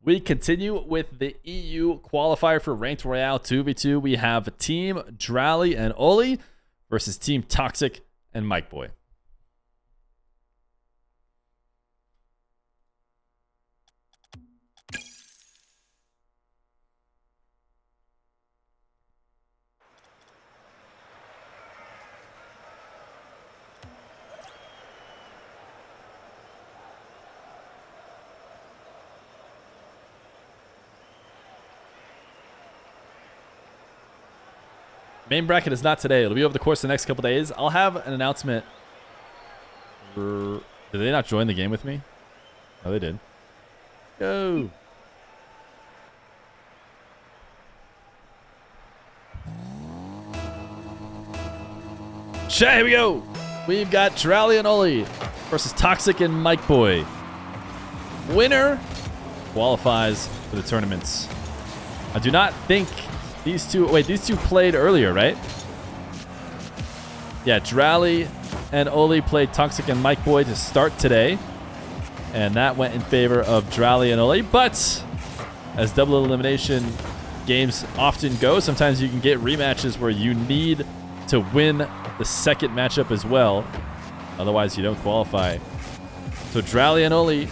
We continue with the EU qualifier for Ranked Royale 2v2. We have Team Dralii and Oaly versus Team Toxiic and Mikeboy. Main bracket is not today. It'll be over the course of the next couple days. I'll have an announcement. Did they not join the game with me? Oh, they did. Go. Here we go. We've got Dralii and Oaly versus Toxiic and Mikeboy. Winner qualifies for the tournaments. I do not think these two played earlier, right? Yeah, Dralii and Oaly played Toxiic and Mikeboy to start today. And that went in favor of Dralii and Oaly. But as double elimination games often go, sometimes you can get rematches where you need to win the second matchup as well. Otherwise, you don't qualify. So Dralii and Oaly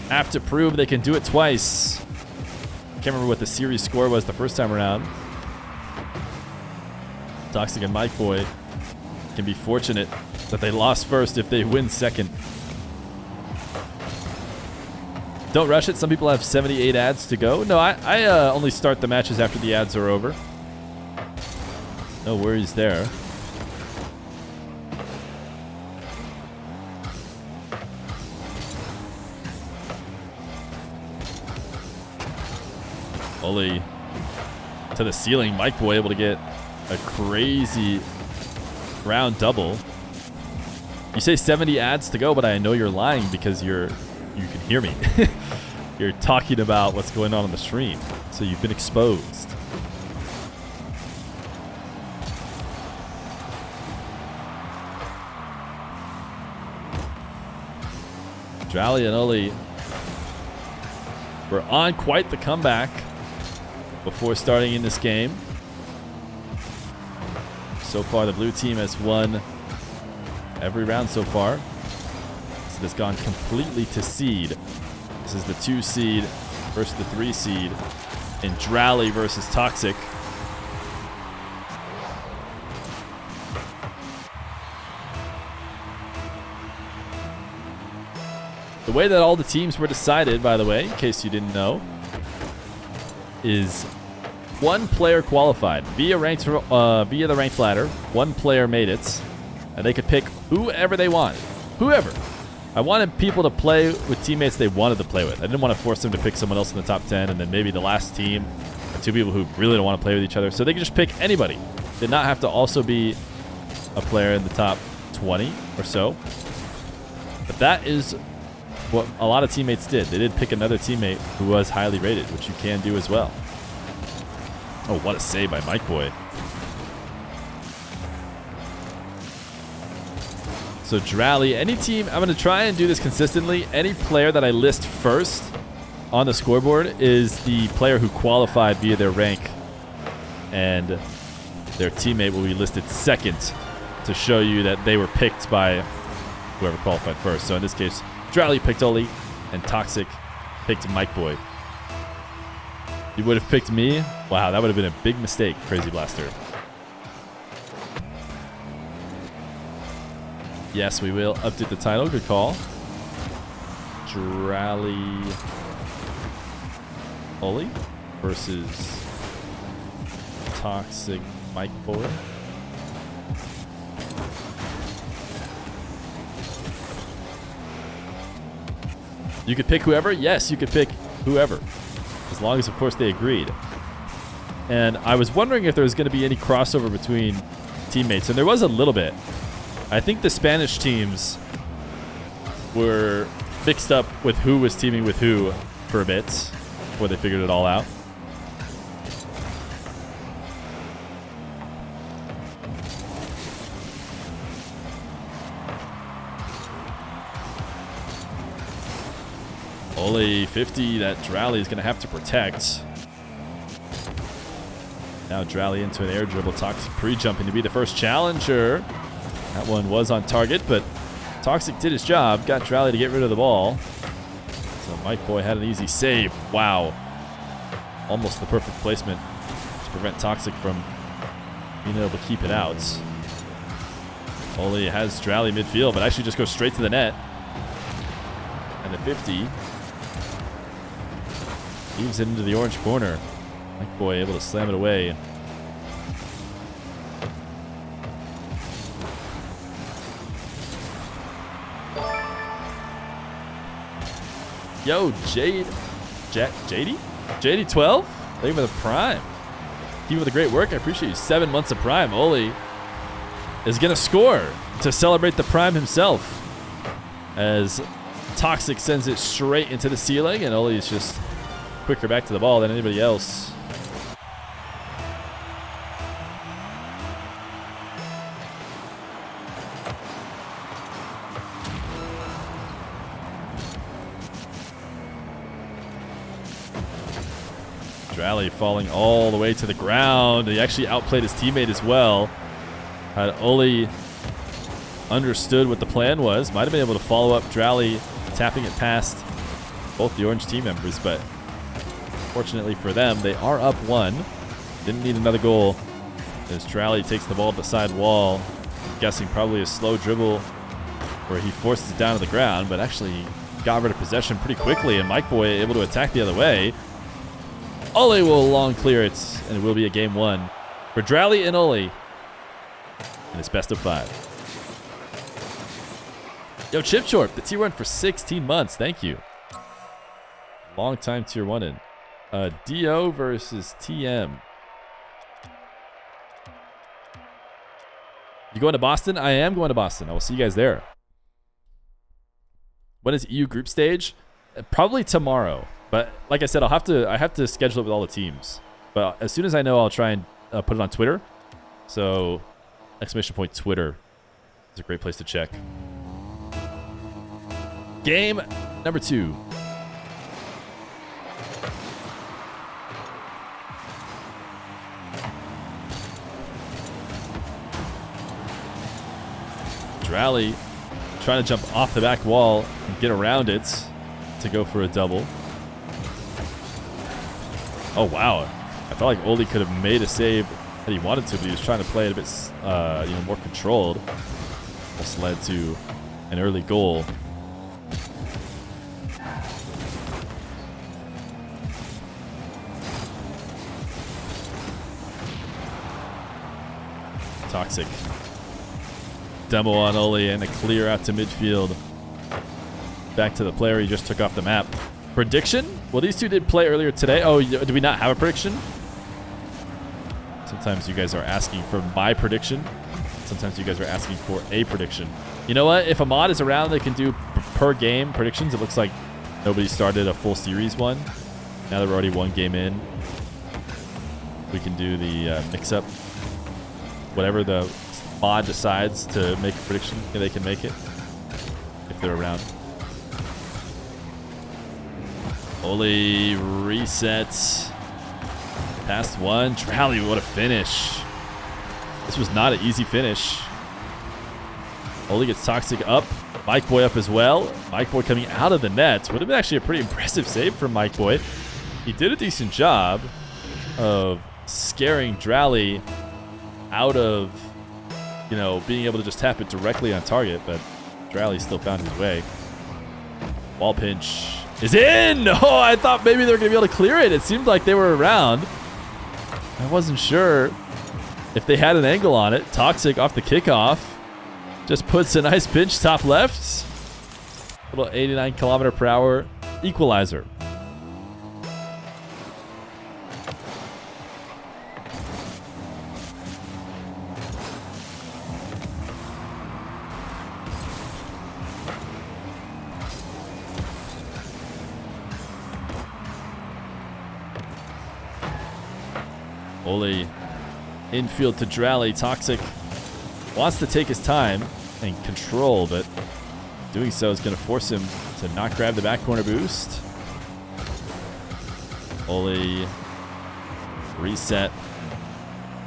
have to prove they can do it twice. Can't remember what the series score was the first time around. Toxiic and Mikeboy can be fortunate that they lost first if they win second. Don't rush it. Some people have 78 ads to go. No, I only start the matches after the ads are over. No worries there. Oaly to the ceiling. Mikeboy able to get a crazy round double. You say 70 ads to go, but I know you're lying because you can hear me. You're talking about what's going on the stream, so you've been exposed. Dralii and Oaly were on quite the comeback before starting in this game. So far, the blue team has won every round so far. So it has gone completely to seed. This is the 2 seed versus the 3 seed in Dralii versus Toxiic. The way that all the teams were decided, by the way, in case you didn't know, is one player qualified via the ranked ladder. One player made it, and they could pick whoever they wanted. Whoever. I wanted people to play with teammates they wanted to play with. I didn't want to force them to pick someone else in the top 10, and then maybe the last team, 2 people who really don't want to play with each other. So they could just pick anybody. Did not have to also be a player in the top 20 or so. But that is what a lot of teammates did. They did pick another teammate who was highly rated, which you can do as well. Oh, what a save by Mikeboy. So Dralii, any team, I'm going to try and do this consistently. Any player that I list first on the scoreboard is the player who qualified via their rank. And their teammate will be listed second to show you that they were picked by whoever qualified first. So in this case, Dralii picked Oaly and Toxiic picked Mikeboy. You would have picked me? Wow, that would have been a big mistake, Crazy Blaster. Yes, we will update the title. Good call. Dralii Oaly versus Toxiic Mikeboy. You could pick whoever? Yes, you could pick whoever. As long as, of course, they agreed. And I was wondering if there was going to be any crossover between teammates. And there was a little bit. I think the Spanish teams were mixed up with who was teaming with who for a bit before they figured it all out. Oaly 50 that Dralii is going to have to protect. Now Dralii into an air dribble. Toxiic pre-jumping to be the first challenger. That one was on target, but Toxiic did his job. Got Dralii to get rid of the ball. So Mikeboy had an easy save. Wow. Almost the perfect placement to prevent Toxiic from being able to keep it out. Oaly has Dralii midfield, but actually just goes straight to the net. And the 50 leaves it into the orange corner. Mikeboy able to slam it away. Yo, JD? JD12? Thank you for the Prime. Keep up the great work. I appreciate you. 7 months of Prime. Oaly is going to score to celebrate the Prime himself. As Toxiic sends it straight into the ceiling, and Oaly is just quicker back to the ball than anybody else. Dralii falling all the way to the ground. He actually outplayed his teammate as well. Had Oaly understood what the plan was, might have been able to follow up Dralii, tapping it past both the orange team members, but fortunately for them, they are up 1. Didn't need another goal as Dralii takes the ball at the side wall. I'm guessing probably a slow dribble where he forces it down to the ground, but actually got rid of possession pretty quickly, and Mikeboy able to attack the other way. Oaly will long clear it, and it will be a game 1 for Dralii and Oaly. And it's best of 5. Yo, Chip Short, the tier 1 for 16 months. Thank you. Long time tier 1 in. DO versus TM. You going to Boston? I am going to Boston. I will see you guys there. When is EU group stage? Probably tomorrow. But like I said, I have to schedule it with all the teams. But as soon as I know, I'll try and put it on Twitter. So, !Twitter is a great place to check. Game number 2. Dralii trying to jump off the back wall and get around it to go for a double. Oh, wow. I felt like Oaly could have made a save that he wanted to, but he was trying to play it a bit more controlled. Almost led to an early goal. Toxiic. Demo on Oaly and a clear out to midfield. Back to the player he just took off the map. Prediction? Well, these two did play earlier today. Oh, do we not have a prediction? Sometimes you guys are asking for my prediction. Sometimes you guys are asking for a prediction. You know what? If a mod is around that can do per game predictions, it looks like nobody started a full series one. Now that we're already 1 game in, we can do the mix-up. Whatever the mod decides to make a prediction, they can make it if they're around. Oaly resets. Past 1. Dralii, what a finish. This was not an easy finish. Oaly gets Toxiic up. Mikeboy up as well. Mikeboy coming out of the net. Would have been actually a pretty impressive save from Mikeboy. He did a decent job of scaring Dralii out of, being able to just tap it directly on target, but Dralii still found his way. Ball pinch is in! Oh, I thought maybe they were going to be able to clear it. It seemed like they were around. I wasn't sure if they had an angle on it. Toxiic off the kickoff. Just puts a nice pinch top left. Little 89 km/h equalizer. Oaly infield to Dralii. Toxiic wants to take his time and control, but doing so is going to force him to not grab the back corner boost. Oaly reset.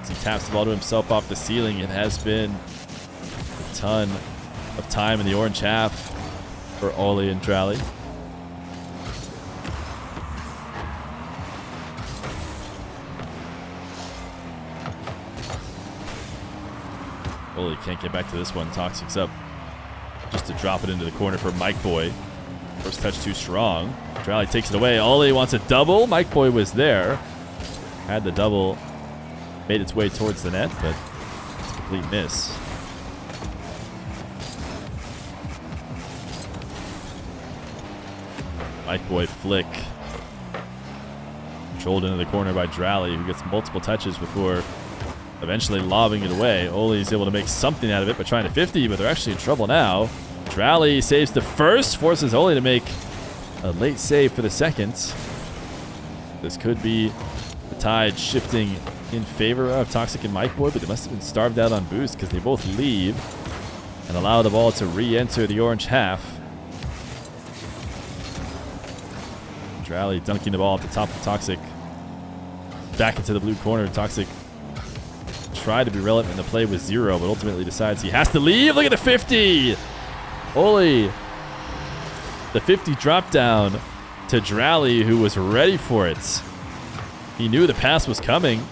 As he taps the ball to himself off the ceiling. It has been a ton of time in the orange half for Oaly and Dralii. Oaly can't get back to this one. Toxic's up just to drop it into the corner for Mikeboy. First touch too strong. Dralii takes it away. Oaly wants a double. Mikeboy was there. Had the double. Made its way towards the net, but it's a complete miss. Mikeboy flick. Controlled into the corner by Dralii, who gets multiple touches before eventually lobbing it away. Oaly is able to make something out of it by trying to 50, but they're actually in trouble now. Dralii saves the first, forces Oaly to make a late save for the second. This could be the tide shifting in favor of Toxiic and Mikeboy, but they must have been starved out on boost because they both leave and allow the ball to re-enter the orange half. Dralii dunking the ball at the top of Toxiic. Back into the blue corner. Toxiic tried to be relevant in the play with 0, but ultimately decides he has to leave. Look at the 50! Oaly. The 50 drop down to Dralii, who was ready for it. He knew the pass was coming.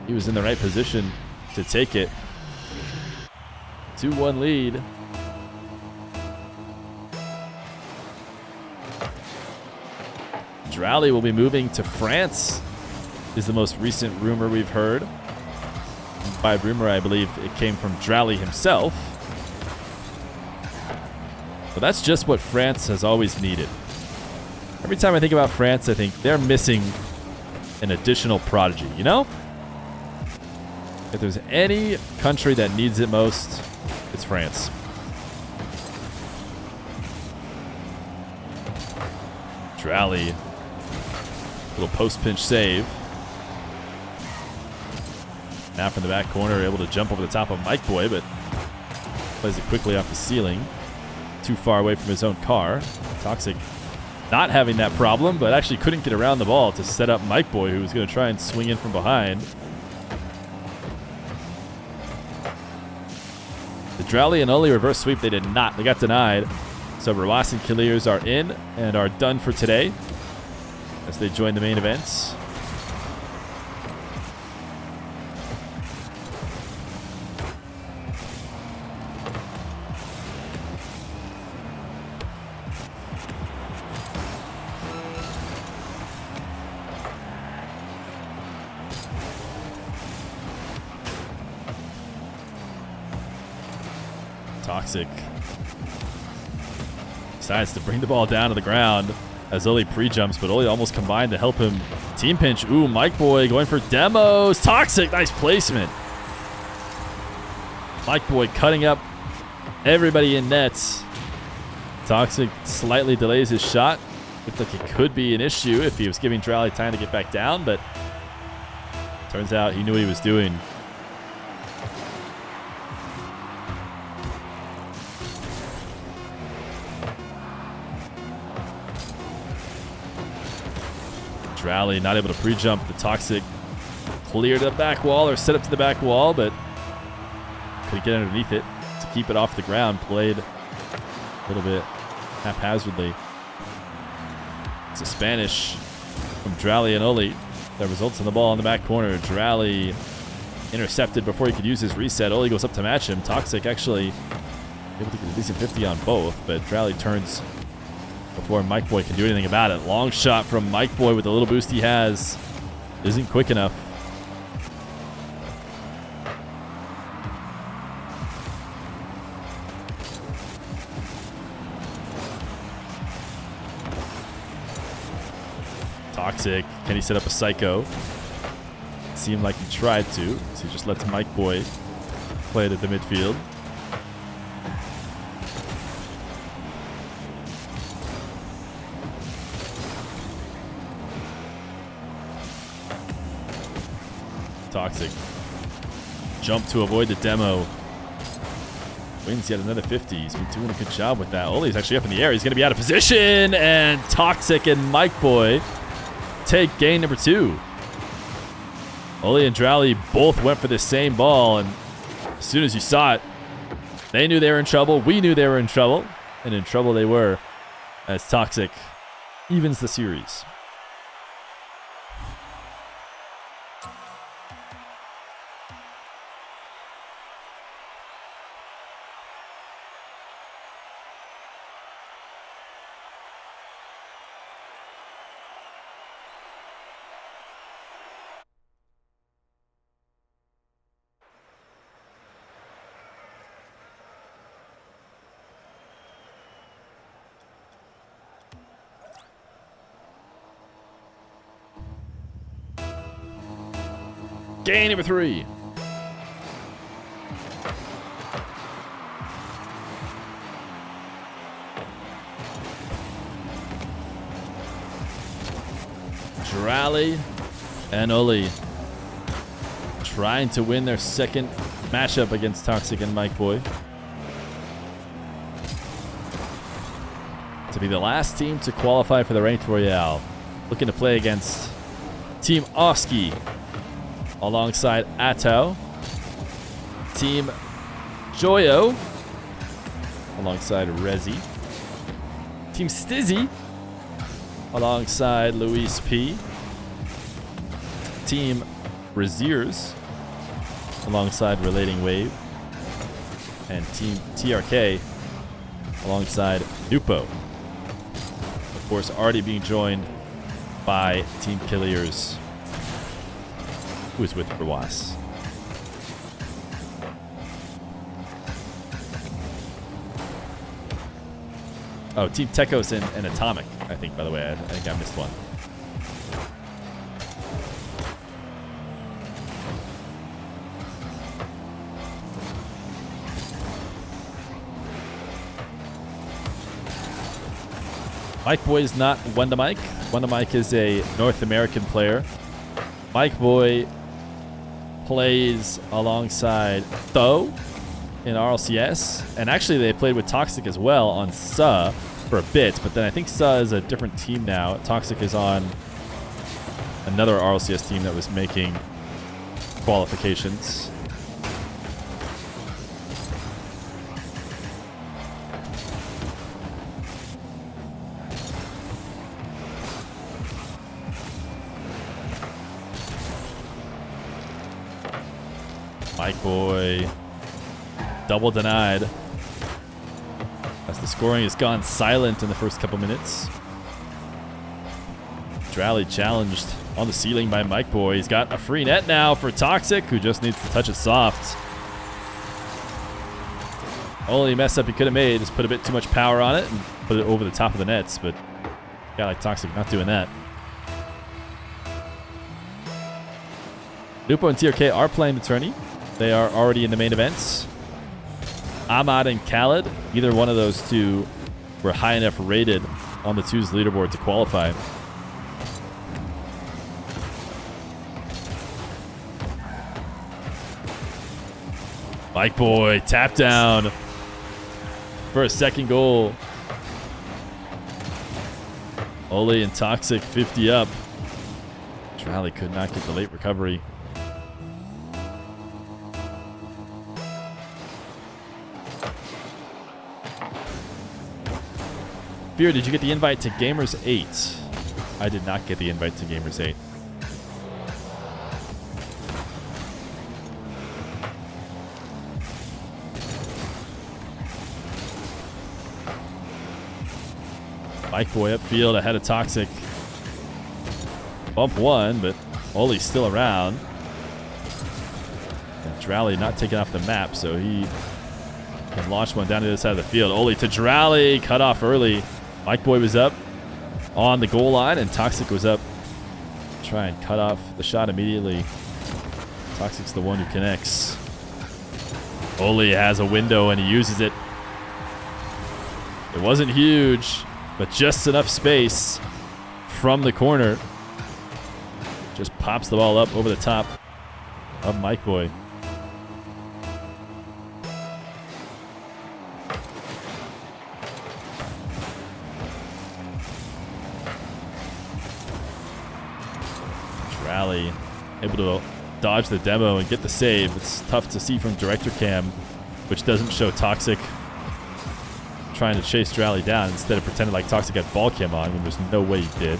He was in the right position to take it. 2-1 lead. Dralii will be moving to France, is the most recent rumor we've heard. By rumor, I believe it came from Dralii himself. But that's just what France has always needed. Every time I think about France, I think they're missing an additional prodigy, you know? If there's any country that needs it most, it's France. Dralii, little post-pinch save. Now from the back corner, able to jump over the top of Mikeboy, but plays it quickly off the ceiling. Too far away from his own car. Toxiic not having that problem, but actually couldn't get around the ball to set up Mikeboy, who was going to try and swing in from behind. The Dralii and Oaly reverse sweep, they did not. They got denied. So Rawas and Killiers are in and are done for today as they join the main events. Toxiic decides to bring the ball down to the ground as Oaly pre-jumps, but Oaly almost combined to help him team pinch. Ooh, Mikeboy going for demos. Toxiic, nice placement. Mikeboy cutting up everybody in nets. Toxiic slightly delays his shot. Looked like it could be an issue if he was giving Dralii time to get back down, but turns out he knew what he was doing. Dralii not able to pre-jump. The Toxiic clear to the back wall or set up to the back wall, but couldn't get underneath it to keep it off the ground. Played a little bit haphazardly. It's a Spanish from Dralii and Oaly that results in the ball in the back corner. Dralii intercepted before he could use his reset. Oaly goes up to match him. Toxiic actually able to get a decent 50 on both, but Dralii turns before Mikeboy can do anything about it. Long shot from Mikeboy with the little boost he has. Isn't quick enough. Toxiic. Can he set up a psycho? It seemed like he tried to, so he just lets Mikeboy play it at the midfield. Toxiic. Jump to avoid the demo. Wins yet another 50. He's been doing a good job with that. Oaly's actually up in the air. He's going to be out of position. And Toxiic and Mikeboy take game number 2. Oaly and Dralii both went for the same ball, and as soon as you saw it, they knew they were in trouble. We knew they were in trouble, and in trouble they were as Toxic evens the series. Game number 3. Dralii and Oaly trying to win their second matchup against Toxic and Mikeboy. To be the last team to qualify for the Ranked Royale. Looking to play against Team Oski alongside Atto, Team Joyo alongside Rezi, Team Stizzy alongside Luis P, Team Braziers alongside Relating Wave, and Team TRK alongside Nupo. Of course, already being joined by Team Killiers, who is with Rawas. Oh, Team Tekos and Atomic, I think, by the way. I think I missed one. Mikeboy is not Wonder Mike. Wonder Mike is a North American player. Mikeboy plays alongside Tho in RLCS, and actually they played with Toxic as well on SUH for a bit, but then I think SUH is a different team now. Toxic is on another RLCS team that was making qualifications. Mikeboy double denied as the scoring has gone silent in the first couple minutes. Dralii challenged on the ceiling by Mikeboy. He's got a free net now for Toxic, who just needs to touch it soft. Only mess up he could have made is put a bit too much power on it and put it over the top of the nets, but a guy like Toxic not doing that. Nupo and TRK are playing the tourney. They are already in the main events. Ahmad and Khaled, either one of those two were high enough rated on the twos leaderboard to qualify. Mikeboy tap down for a second goal. Oaly and Toxic 50 up. Dralii could not get the late recovery. Feer, did you get the invite to Gamers 8? I did not get the invite to Gamers 8. Mikeboy upfield ahead of Toxic. Bump one, but Oaly's still around. And Dralii not taken off the map, so he can launch one down to the other side of the field. Oaly to Dralii, cut off early. Mikeboy was up on the goal line, and Toxic was up. Try and cut off the shot immediately. Toxic's the one who connects. Oaly has a window, and he uses it. It wasn't huge, but just enough space from the corner. Just pops the ball up over the top of Mikeboy. Dralii able to dodge the demo and get the save. It's tough to see from director cam, which doesn't show Toxiic trying to chase Dralii down instead of pretending like Toxiic had ball cam on when there's no way he did.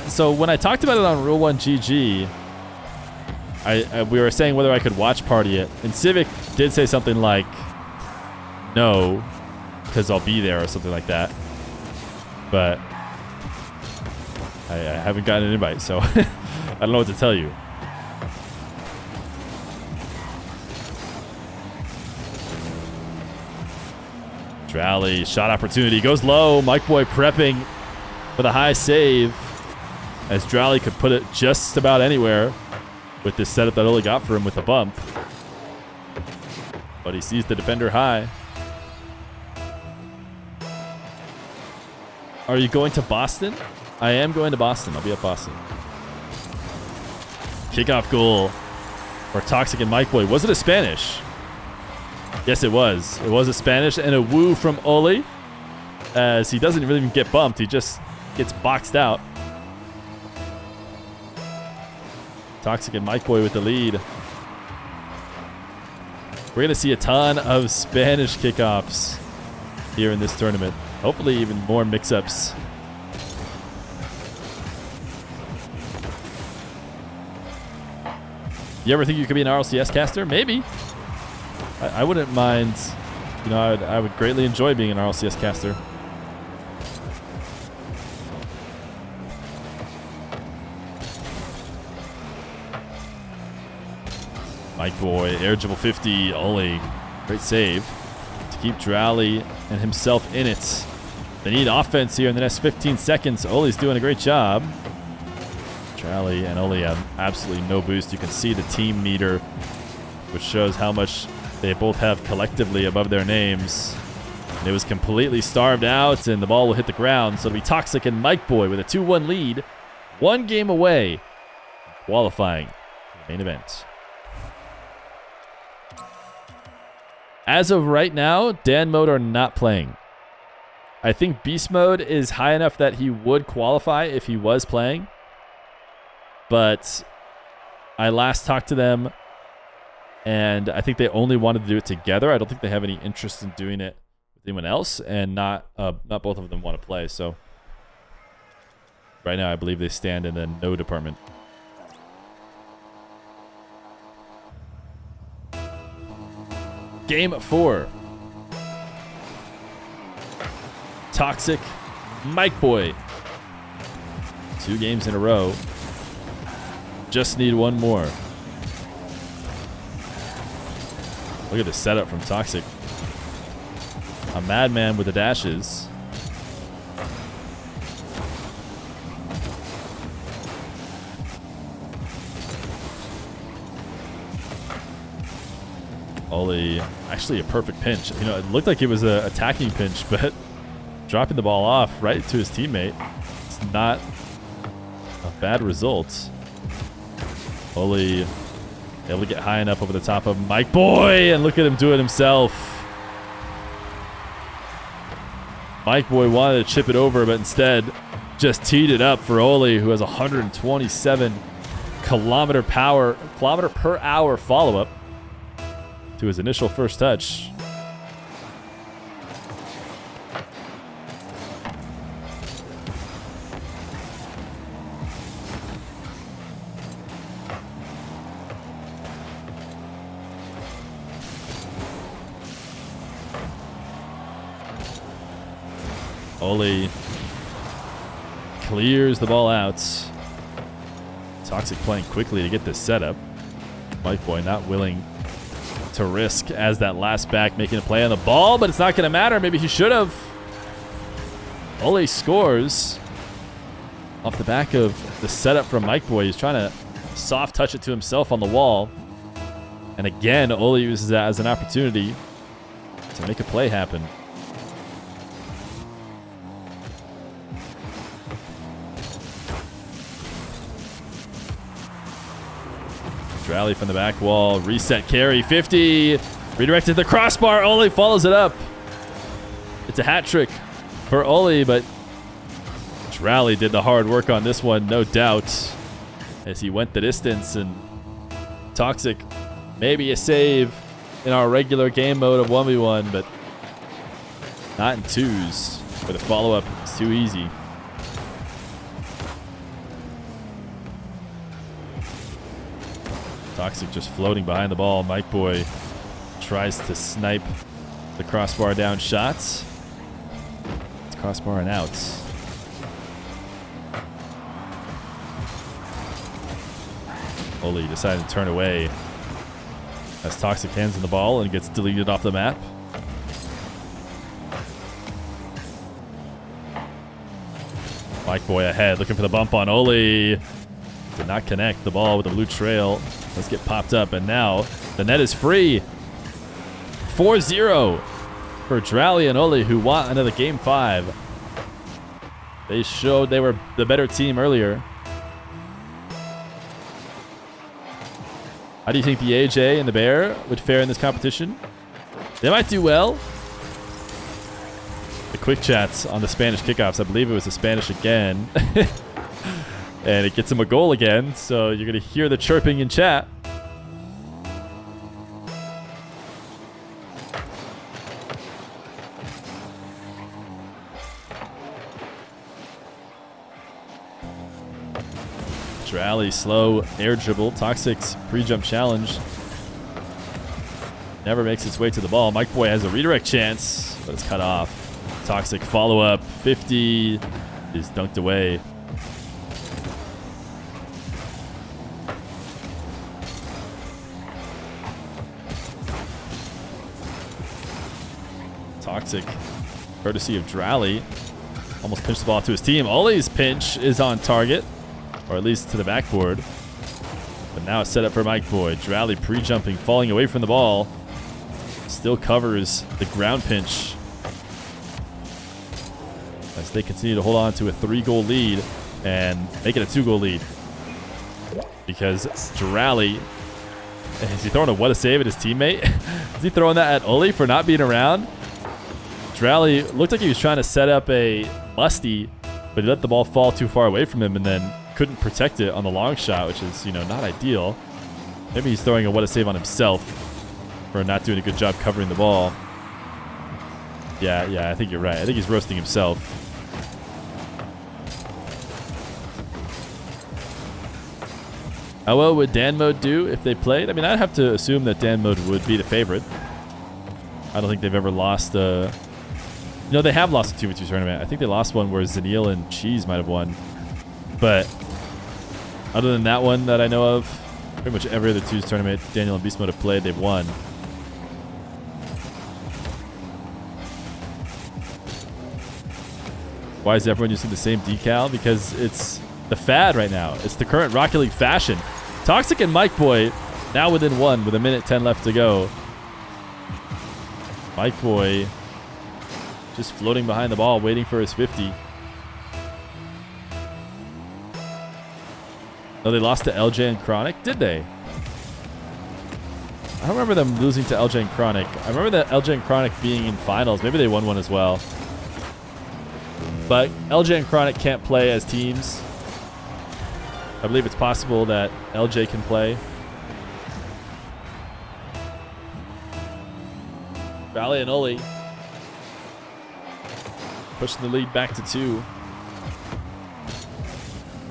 So when I talked about it on Rule 1 GG, we were saying whether I could watch party it, and Civic did say something like, no, because I'll be there or something like that. But I haven't gotten an invite, so I don't know what to tell you. Dralii, shot opportunity, goes low. Mikeboy prepping for the high save, as Dralii could put it just about anywhere with this setup that Oaly got for him with the bump. But he sees the defender high. Are you going to Boston? I am going to Boston. I'll be at Boston. Kickoff goal for Toxiic and Mikeboy. Was it a Spanish? Yes, it was. It was a Spanish and a woo from Oaly, as he doesn't really even get bumped. He just gets boxed out. Toxiic and Mikeboy with the lead. We're going to see a ton of Spanish kickoffs here in this tournament. Hopefully even more mix-ups. You ever think you could be an RLCS caster? Maybe. I wouldn't mind. You know, I would greatly enjoy being an RLCS caster. Mikeboy, air dribble 50, Oaly. Great save to keep Dralii and himself in it. They need offense here in the next 15 seconds. Oaly's doing a great job. Dralii and Oaly have absolutely no boost. You can see the team meter, which shows how much they both have collectively above their names. And it was completely starved out, and the ball will hit the ground. So it'll be Toxiic and Mikeboy with a 2-1 lead. One game away from qualifying for the main event. As of right now, Dan Mode are not playing. I think Beast Mode is high enough that he would qualify if he was playing. But I last talked to them, and I think they only wanted to do it together. I don't think they have any interest in doing it with anyone else, and not both of them want to play. So right now, I believe they stand in the no department. Game 4. Toxiic, Mikeboy. 2 games in a row. Just need one more. Look at the setup from Toxiic. A madman with the dashes. Oaly, actually a perfect pinch. You know, it looked like it was an attacking pinch, but dropping the ball off right to his teammate. It's not a bad result. Oaly able to get high enough over the top of Mikeboy, and look at him do it himself. Mikeboy wanted to chip it over, but instead just teed it up for Oaly, who has 127 kilometer per hour follow-up to his initial first touch. Oaly clears the ball out. Toxiic playing quickly to get this setup. Mikeboy not willing to risk as that last back making a play on the ball, but it's not going to matter. Maybe he should have. Oaly scores off the back of the setup from Mikeboy. He's trying to soft touch it to himself on the wall. And again, Oaly uses that as an opportunity to make a play happen. Dralii from the back wall, reset carry, 50, redirected the crossbar, Oaly follows it up. It's a hat trick for Oaly, but Dralii did the hard work on this one, no doubt, as he went the distance. And Toxiic, maybe a save in our regular game mode of 1v1, but not in 2s, where the follow-up is too easy. Toxiic just floating behind the ball. Mikeboy tries to snipe the crossbar down shots. It's crossbar and out. Oaly decided to turn away as Toxiic hands in the ball and gets deleted off the map. Mikeboy ahead, looking for the bump on Oaly. Did not connect the ball with the blue trail. Let's get popped up, and now the net is free. 4-0 for Dralii and Oaly, who want another game 5. They showed they were the better team earlier. How do you think the AJ and the Bear would fare in this competition? They might do well. The quick chats on the Spanish kickoffs, I believe it was the Spanish again. And it gets him a goal again, so you're going to hear the chirping in chat. Dralii slow air dribble. Toxic's pre-jump challenge never makes its way to the ball. Mikeboy has a redirect chance, but it's cut off. Toxiic follow-up. 50 is dunked away. Toxiic, courtesy of Dralii, almost pinched the ball to his team. Oaly's pinch is on target, or at least to the backboard. But now it's set up for Mikeboy. Dralii pre-jumping, falling away from the ball. Still covers the ground pinch as they continue to hold on to a 3-goal lead and make it a 2-goal lead. Because Dralii, is he throwing a what a save at his teammate? Is he throwing that at Oaly for not being around? Dralii looked like he was trying to set up a musty, but he let the ball fall too far away from him and then couldn't protect it on the long shot, which is, you know, not ideal. Maybe he's throwing a what a save on himself for not doing a good job covering the ball. Yeah, I think you're right. I think he's roasting himself. How well would Dan mode do if they played? I mean, I'd have to assume that Dan mode would be the favorite. I don't think they've ever lost a... No, they have lost a 2v2 tournament. I think they lost one where Zaniel and Cheese might have won. But other than that one that I know of, pretty much every other 2s tournament Daniel and Beast Mode have played, they've won. Why is everyone using the same decal? Because it's the fad right now. It's the current Rocket League fashion. Toxiic and Mikeboy now within 1 with 1:10 left to go. Mikeboy just floating behind the ball, waiting for his 50. Oh, they lost to LJ and Chronic? Did they? I don't remember them losing to LJ and Chronic. I remember that LJ and Chronic being in finals. Maybe they won one as well. But LJ and Chronic can't play as teams. I believe it's possible that LJ can play. Dralii and Oaly pushing the lead back to 2.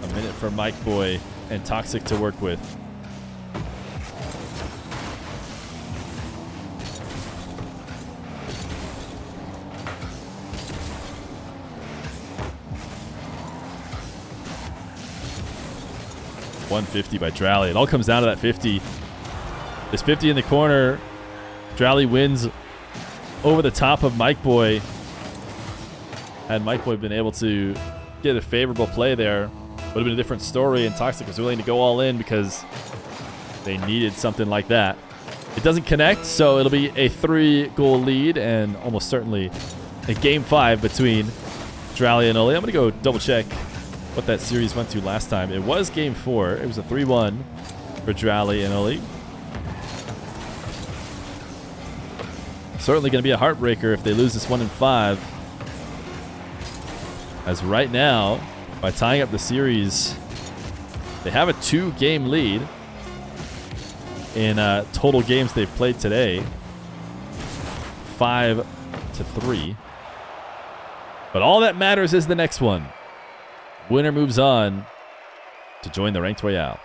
A minute for Mikeboy and Toxiic to work with. .150 by Dralii. It all comes down to that 50. This 50 in the corner. Dralii wins over the top of Mikeboy. Had Mikeboy been able to get a favorable play there, would have been a different story, and Toxiic was willing to go all in because they needed something like that. It doesn't connect, so it'll be a 3-goal lead and almost certainly a game 5 between Dralii and Oaly. I'm going to go double check what that series went to last time. It was game 4. It was a 3-1 for Dralii and Oaly. Certainly going to be a heartbreaker if they lose this one in 5. As right now, by tying up the series. They have a 2-game lead in total games they've played today. 5-3. But all that matters is the next one. Winner moves on to join the ranked Royale.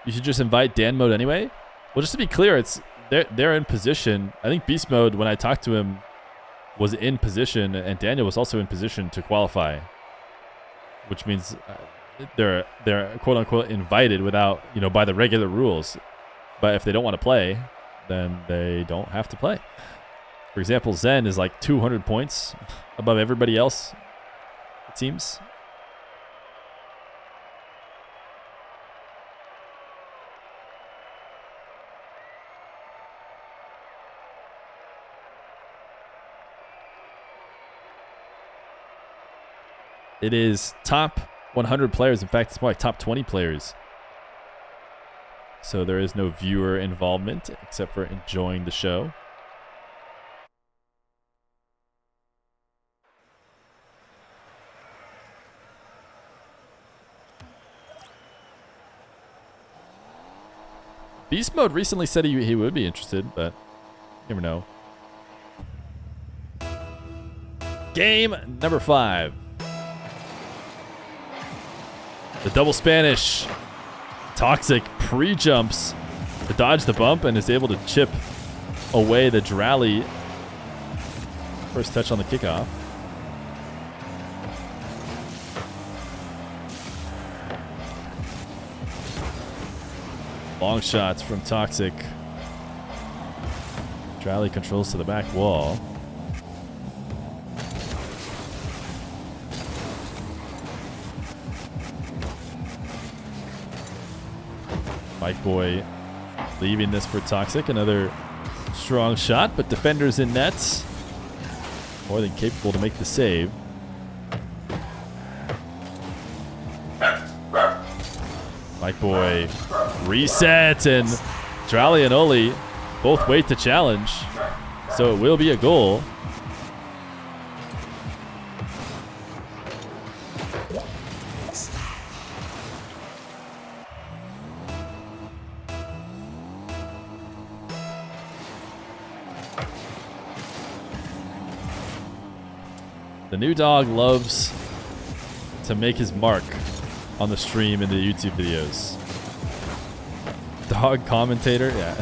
You should just invite Dan mode anyway. Well, just to be clear, it's they're in position. I think beast mode, when I talked to him, was in position, and Daniel was also in position to qualify, which means they're quote unquote invited without, you know, by the regular rules. But if they don't want to play, then they don't have to play. For example, Zen is like 200 points above everybody else, it seems. It is top 100 players. In fact, it's more like top 20 players. So there is no viewer involvement except for enjoying the show. Beast Mode recently said he would be interested, but you never know. Game number 5. The double Spanish. Toxic pre-jumps to dodge the bump and is able to chip away the Dralii. First touch on the kickoff. Long shots from Toxic. Dralii controls to the back wall. Mikeboy leaving this for Toxic. Another strong shot, but defenders in nets. More than capable to make the save. Mikeboy reset, and Dralii and Oaly both wait to challenge. So it will be a goal. The new dog loves to make his mark on the stream and the YouTube videos. Dog commentator, yeah.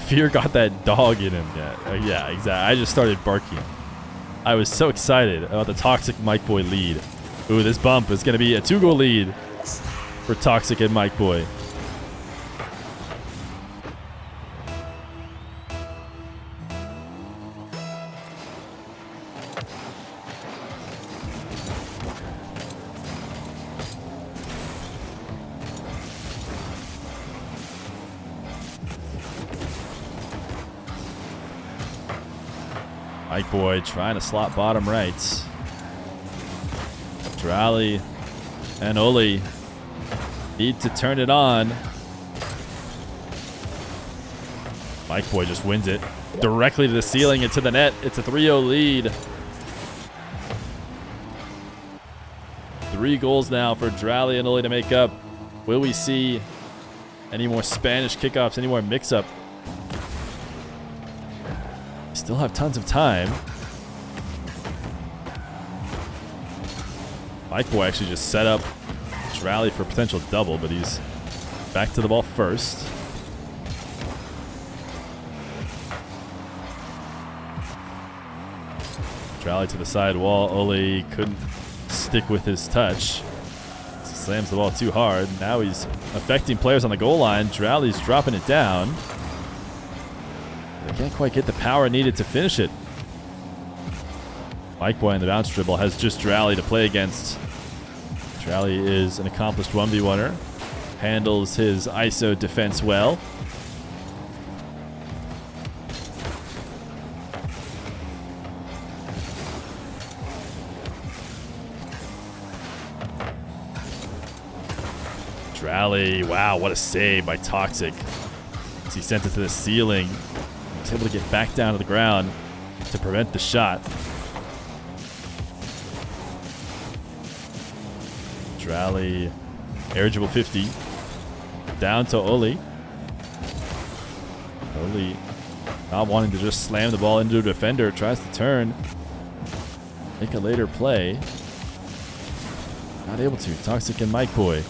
Feer got that dog in him, yeah, exactly. I just started barking. I was so excited about the Toxic Mikeboy lead. Ooh, this bump is going to be a 2-goal lead for Toxic and Mikeboy. Mikeboy trying to slot bottom right. Dralii and Oaly need to turn it on. Mikeboy just wins it directly to the ceiling and to the net. It's a 3-0 lead. 3 goals now for Dralii and Oaly to make up. Will we see any more Spanish kickoffs, any more mix-up? Still have tons of time. Mikeboy actually just set up Dralii for a potential double, but he's back to the ball first. Dralii to the side wall. Oaly couldn't stick with his touch. Slams the ball too hard. Now he's affecting players on the goal line. Dralii's dropping it down. They can't quite get the power needed to finish it. Mikeboy in the bounce dribble has just Dralii to play against. Dralii is an accomplished 1v1er. Handles his ISO defense well. Dralii, wow, what a save by Toxiic. He sent it to the ceiling. He's able to get back down to the ground to prevent the shot. Dralii, air dribble 50. Down to Oaly. Oaly not wanting to just slam the ball into a defender. Tries to turn. Make a later play. Not able to. Toxiic and Mikeboy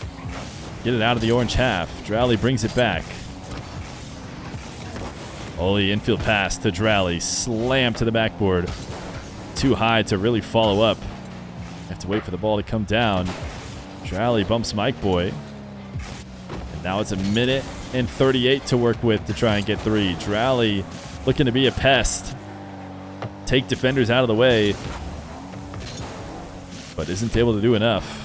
get it out of the orange half. Dralii brings it back. Oaly infield pass to Dralii. Slam to the backboard. Too high to really follow up. Have to wait for the ball to come down. Dralii bumps Mikeboy. And now it's a minute and 38 to work with to try and get 3. Dralii looking to be a pest. Take defenders out of the way. But isn't able to do enough.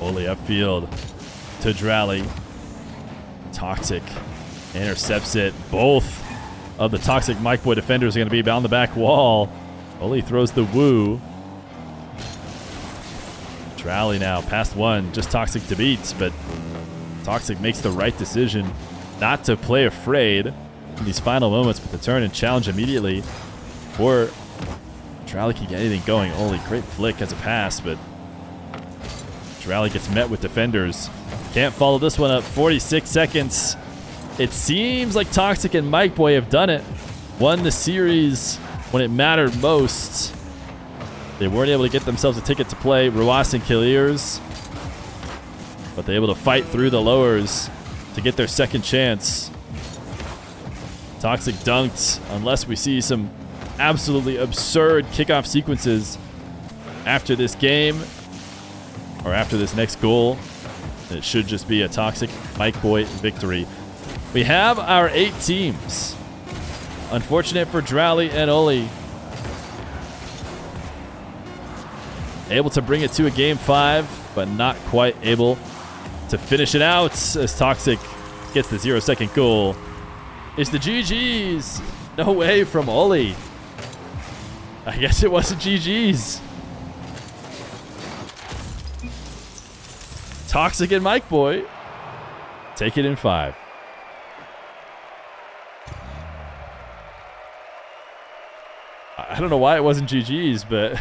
Oaly upfield to Dralii. Toxiic intercepts it. Both of the Toxiic Mikeboy defenders are going to be on the back wall. Oaly throws the woo. Dralii now past one. Just Toxiic to beat, but Toxiic makes the right decision not to play afraid in these final moments, but to turn and challenge immediately before Dralii can get anything going. Oaly, great flick as a pass, but Dralii gets met with defenders. Can't follow this one up. 46 seconds. It seems like Toxiic and Mikeboy have done it. Won the series when it mattered most. They weren't able to get themselves a ticket to play Royale and Killiers, but they're able to fight through the lowers to get their second chance. Toxiic dunked, unless we see some absolutely absurd kickoff sequences after this game, or after this next goal. It should just be a Toxiic Mikeboy victory. We have our 8 teams. Unfortunate for Dralii and Oaly. Able to bring it to a game 5, but not quite able to finish it out as Toxiic gets the 0-second goal. It's the GG's. No way from Oaly. I guess it wasn't GG's. Toxiic and Mikeboy take it in 5. I don't know why it wasn't GG's, but